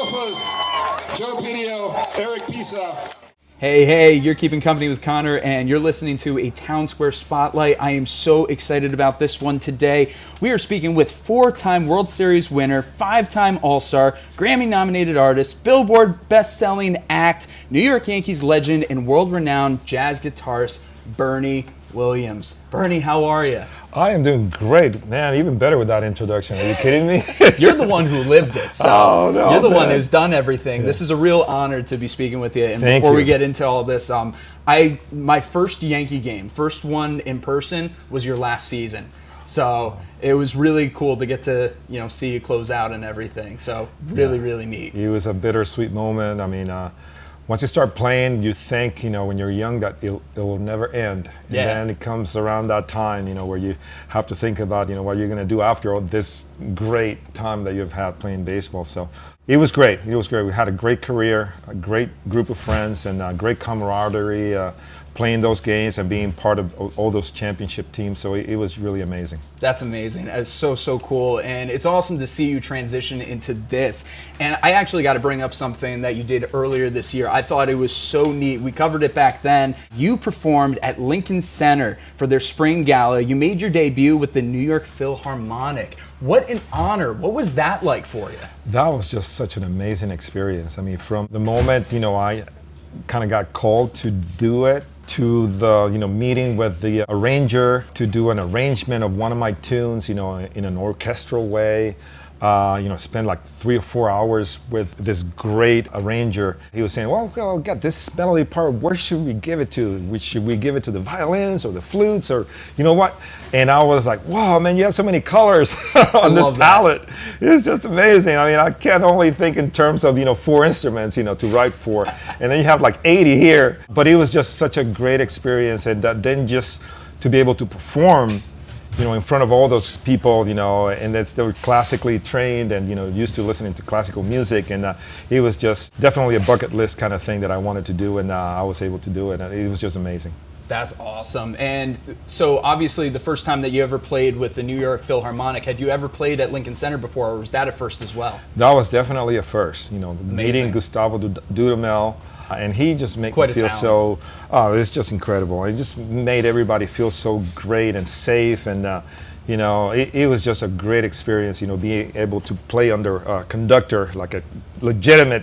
sofas, Joe Pinio, Eric Pisa. Hey, you're keeping company with Connor, and you're listening to a Town Square Spotlight. I am so excited about this one today. We are speaking with 4-time World Series winner, 5-time All-Star, Grammy-nominated artist, Billboard best-selling act, New York Yankees legend, and world-renowned jazz guitarist, Bernie Williams. Bernie, how are you? I am doing great, man. Even better with that introduction. Are you kidding me? You're the one who lived it, so Oh, no, you're the one man. who's done everything. Yeah. This is a real honor to be speaking with you. And Thank before you. we get into all this, my first Yankee game, first one in person, was your last season. So it was really cool to get to see you close out and everything. So really neat. It was a bittersweet moment. I mean, once you start playing, you think, when you're young that it'll never end. And then it comes around that time, where you have to think about, what you're going to do after all this great time that you've had playing baseball. So it was great. It was great. We had a great career, a great group of friends, and a great camaraderie playing those games and being part of all those championship teams. So it was really amazing. That's amazing. It's so cool. And it's awesome to see you transition into this. And I actually got to bring up something that you did earlier this year. I thought it was so neat. We covered it back then. You performed at Lincoln Center for their spring gala. You made your debut with the New York Philharmonic. What an honor. What was that like for you? That was just such an amazing experience. I mean, from the moment, I kind of got called to do it, to the meeting with the arranger to do an arrangement of one of my tunes in an orchestral way. Spend like 3 or 4 hours with this great arranger. He was saying, well, got this melody part, where should we give it to? Should we give it to the violins or the flutes or what? And I was like, wow, man, you have so many colors on this palette. It's just amazing. I mean, I can't only think in terms of, 4 instruments, to write for. And then you have like 80 here. But it was just such a great experience. And then just to be able to perform in front of all those people, and they were classically trained and, used to listening to classical music. And it was just definitely a bucket list kind of thing that I wanted to do, and I was able to do it. And it was just amazing. That's awesome. And so obviously the first time that you ever played with the New York Philharmonic, had you ever played at Lincoln Center before, or was that a first as well? That was definitely a first, meeting Gustavo Dudamel. And he just made me feel so, it's just incredible. It just made everybody feel so great and safe. And, it was just a great experience, being able to play under a conductor, like a legitimate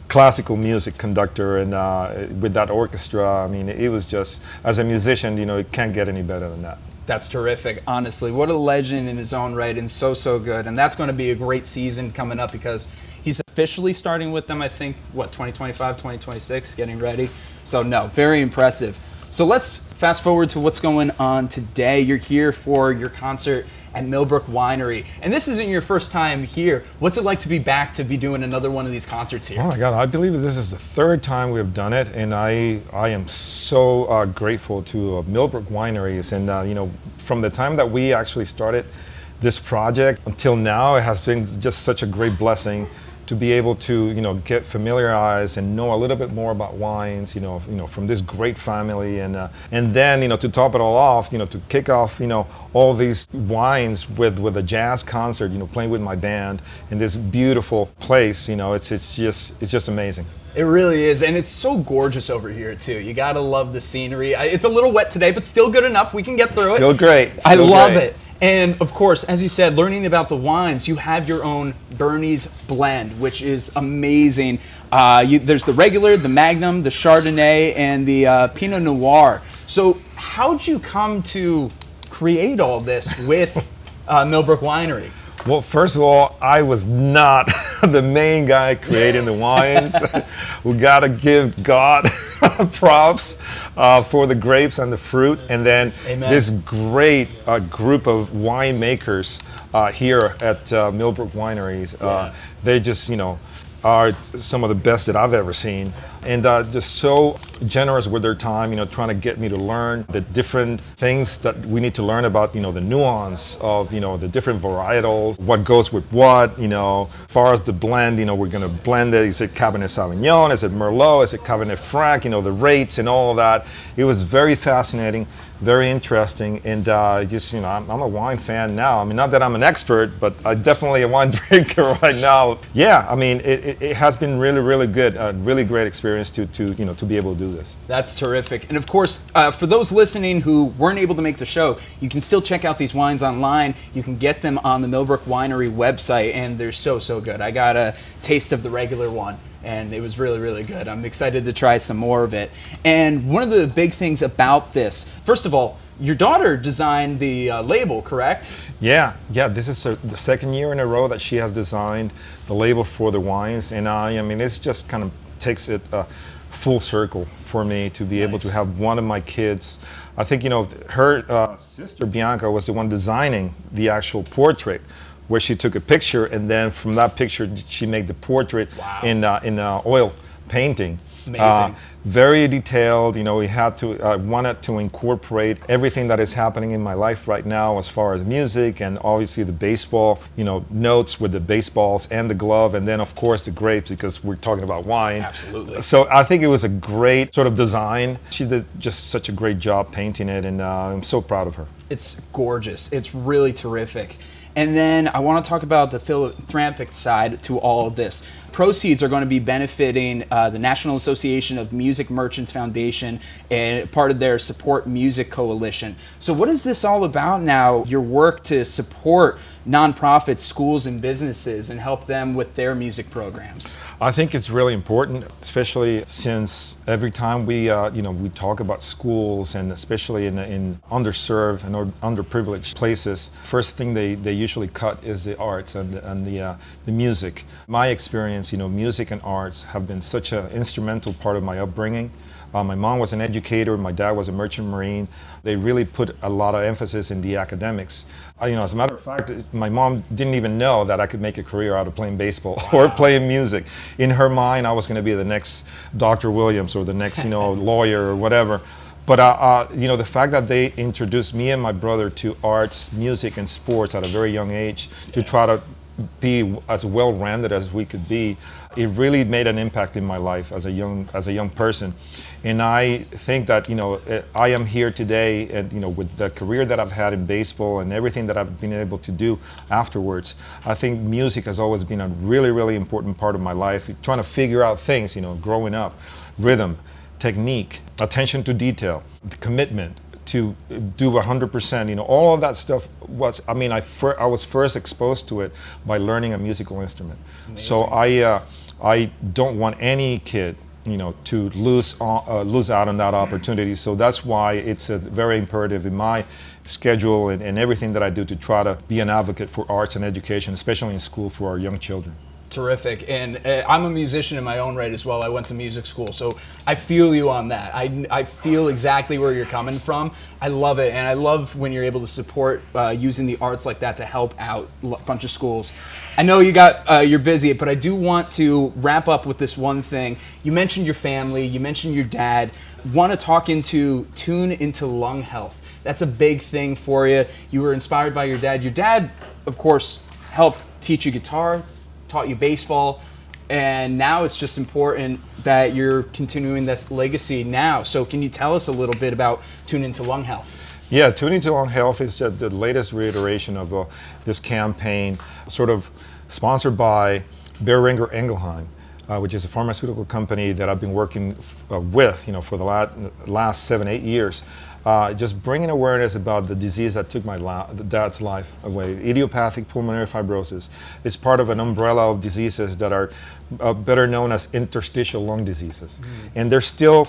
classical music conductor. And with that orchestra, I mean, it was just, as a musician, it can't get any better than that. That's terrific, honestly. What a legend in his own right, and so good. And that's going to be a great season coming up because he's officially starting with them, I think, 2025, 2026, getting ready. So, no, very impressive. So let's fast forward to what's going on today. You're here for your concert at Millbrook Winery. And this isn't your first time here. What's it like to be back to be doing another one of these concerts here? Oh my God, I believe this is the 3rd time we have done it, and I am so grateful to Millbrook Wineries. And from the time that we actually started this project until now, it has been just such a great blessing to be able to get familiarized and know a little bit more about wines, from this great family, and then to top it all off, to kick off all these wines with a jazz concert, playing with my band in this beautiful place. It's just amazing. It really is, and it's so gorgeous over here too. You gotta love the scenery. It's a little wet today, but still good enough. We can get through it. Still great. I love it. And of course, as you said, learning about the wines, you have your own Bernie's blend, which is amazing. There's the regular, the Magnum, the Chardonnay, and the Pinot Noir. So how'd you come to create all this with Millbrook Winery? Well, first of all, I was not the main guy creating the wines. We gotta give God props for the grapes and the fruit, and then this great group of winemakers here at Millbrook Wineries. They just, are some of the best that I've ever seen. and just so generous with their time, trying to get me to learn the different things that we need to learn about, the nuance of, the different varietals, what goes with what, as far as the blend, we're going to blend it. Is it Cabernet Sauvignon? Is it Merlot? Is it Cabernet Franc? The rates and all of that. It was very fascinating, very interesting, and I'm a wine fan now. I mean, not that I'm an expert, but I'm definitely a wine drinker right now. Yeah, I mean, it has been really, really good, a really great experience to be able to do this. That's terrific. And of course, for those listening who weren't able to make the show, you can still check out these wines online. You can get them on the Millbrook Winery website, and they're so, so good. I got a taste of the regular one, and it was really, really good. I'm excited to try some more of it. And one of the big things about this, first of all, your daughter designed the label, correct? Yeah. This is the second year in a row that she has designed the label for the wines, and I mean, it's just kind of takes it full circle for me to be able to have one of my kids. I think her sister Bianca was the one designing the actual portrait, where she took a picture, and then from that picture she made the portrait in oil painting. Amazing. Very detailed. We had to wanted to incorporate everything that is happening in my life right now, as far as music and obviously the baseball, notes with the baseballs and the glove, and then of course the grapes, because we're talking about wine. Absolutely. So I think it was a great sort of design. She did just such a great job painting it, and I'm so proud of her. It's gorgeous. It's really terrific. And then I want to talk about the philanthropic side to all of this. Proceeds are going to be benefiting the National Association of Music Merchants Foundation and part of their Support Music Coalition. So what is this all about now, your work to support nonprofits, schools, and businesses and help them with their music programs? I think it's really important, especially since every time we talk about schools, and especially in underserved and underprivileged places, first thing they usually cut is the arts and the music. My experience, music and arts have been such an instrumental part of my upbringing. My mom was an educator, my dad was a merchant marine. They really put a lot of emphasis in the academics. As a matter of fact, my mom didn't even know that I could make a career out of playing baseball or playing music. In her mind, I was going to be the next Dr. Williams or the next, lawyer or whatever. But the fact that they introduced me and my brother to arts, music, and sports at a very young age to try to be as well-rounded as we could be, it really made an impact in my life as a young person. And I think that I am here today, and with the career that I've had in baseball and everything that I've been able to do afterwards, I think music has always been a really, really important part of my life. Trying to figure out things, growing up, rhythm, technique, attention to detail, the commitment to do 100%, all of that stuff was, I was first exposed to it by learning a musical instrument. Amazing. So I don't want any kid, to lose out on that opportunity. So that's why it's very imperative in my schedule and everything that I do to try to be an advocate for arts and education, especially in school for our young children. Terrific. And I'm a musician in my own right as well. I went to music school, so I feel you on that. I feel exactly where you're coming from. I love it, and I love when you're able to support using the arts like that to help out a bunch of schools. I know you're busy, but I do want to wrap up with this one thing. You mentioned your family, you mentioned your dad. Want to talk tune into lung health. That's a big thing for you. You were inspired by your dad. Your dad, of course, helped teach you guitar, taught you baseball, and now it's just important that you're continuing this legacy now. So can you tell us a little bit about Tune Into Lung Health? Yeah, Tune Into Lung Health is the latest reiteration of this campaign, sort of sponsored by Boehringer Ingelheim, which is a pharmaceutical company that I've been working with, for the last 7-8 years. Just bringing awareness about the disease that took my dad's life away, idiopathic pulmonary fibrosis. It's part of an umbrella of diseases that are better known as interstitial lung diseases. And they're still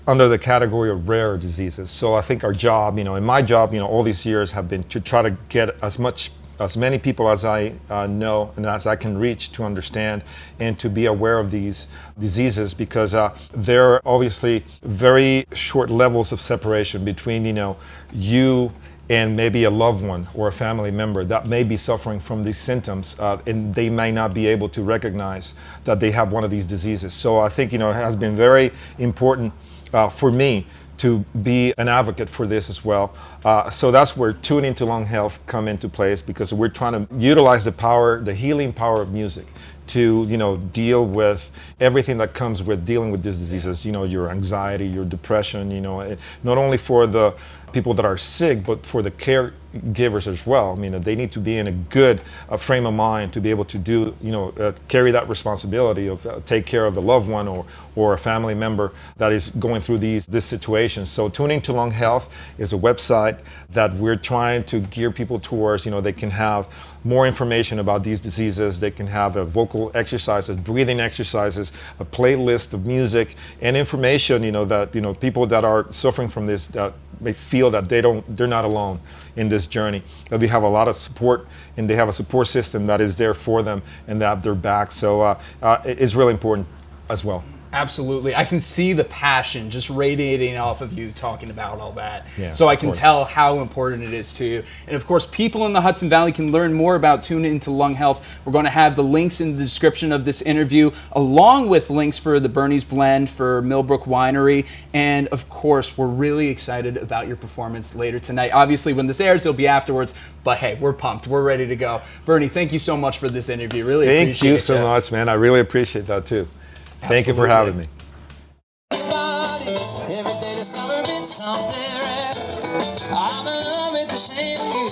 under the category of rare diseases. So I think our job, and my job, all these years have been to try to get as many people as I know and as I can reach to understand and to be aware of these diseases, because there are obviously very short levels of separation between you and maybe a loved one or a family member that may be suffering from these symptoms, and they may not be able to recognize that they have one of these diseases. So I think, it has been very important for me to be an advocate for this as well. So that's where Tune Into Lung Health come into place, because we're trying to utilize the power, the healing power of music to, deal with everything that comes with dealing with these diseases, your anxiety, your depression, not only for the people that are sick, but for the caregivers as well. I mean, they need to be in a good frame of mind to be able to do, carry that responsibility of take care of a loved one or a family member that is going through this situation. So Tuning to Lung Health is a website that we're trying to gear people towards. They can have more information about these diseases. They can have vocal exercises, breathing exercises, a playlist of music and information, that, people that are suffering from this, may feel that they're not alone in this journey, that they have a lot of support, and they have a support system that is there for them and that they're back. So it's really important as well. Absolutely. I can see the passion just radiating off of you talking about all that. Yeah, so I can tell how important it is to you. And of course, people in the Hudson Valley can learn more about Tune Into Lung Health. We're going to have the links in the description of this interview, along with links for the Bernie's Blend for Millbrook Winery. And of course, we're really excited about your performance later tonight. Obviously, when this airs, it'll be afterwards. But hey, we're pumped. We're ready to go. Bernie, thank you so much for this interview. Really appreciate it. Thank you so much, man. I really appreciate that too. Thank you for having me. Every day discovering something rare. I'm in love with the shape of you.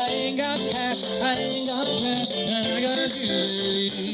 I ain't got cash, and I got you.